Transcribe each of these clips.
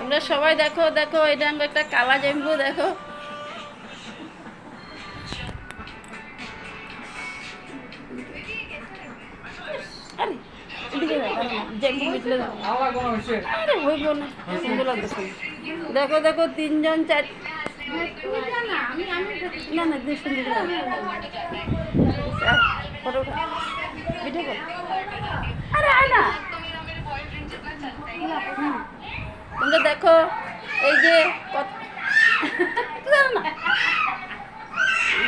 তোমরা সবাই দেখো দেখো এটা একটা কালা জেম্বু দেখো। আরে এদিকে জেম্বু মিটলে দাও। আরে হইব না সুন্দর লাগছে। দেখো দেখো তিনজন চার না না দুই সুন্দর ভিডিও কর। আরে আয় না তোমরা দেখো এই যে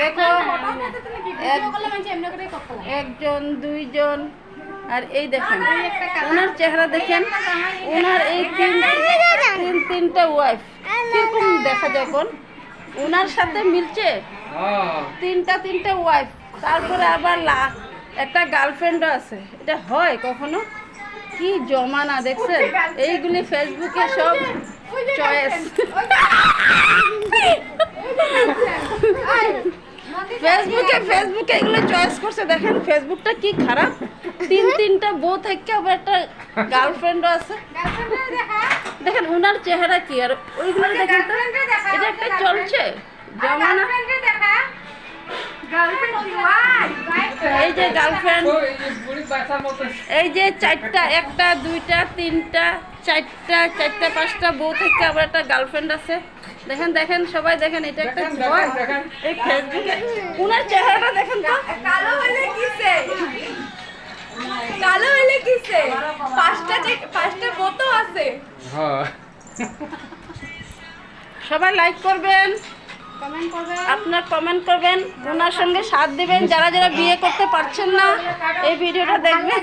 দেখো একজন দুইজন আর এই দেখেন ওনার চেহারা দেখেন, ওনার এই তিনটা ওয়াইফ কিরকম দেখা যায় কোন ওনার সাথে মিলছে, তিনটা ওয়াইফ, তারপরে আবার একটা গার্লফ্রেন্ডও আছে। এটা হয় কখনো? কি জমানা দেখছেন, এইগুলি ফেসবুকে সব চয়েস। ফেসবুকে এগুলো চয়েস করছে। দেখেন ফেসবুকটা কি খারাপ, তিনটা বউ থেকে আবার একটা গার্লফ্রেন্ডও আছে। দেখেন ওনার চেহারা কি, আর ওইগুলো দেখেন তো, এটা একটা চলছে জমানা। এই যে গার্লফ্রেন্ড, এই যে চারটা, একটা দুইটা তিনটা চারটা পাঁচটা বউ থেকে আবার একটা গার্লফ্রেন্ড আছে। দেখেন দেখেন সবাই দেখেন, এটা একটা এই ফেসবুকে উনার চেহারাটা দেখেন তো। কালো হলে কিসে পাঁচটা বোতো আছে। সবাই লাইক করবেন, আপনার কমেন্ট করবেন, ওনার সঙ্গে সাথ দিবেন। যারা যারা বিয়ে করতে পারছেন না এই ভিডিওটা দেখবেন।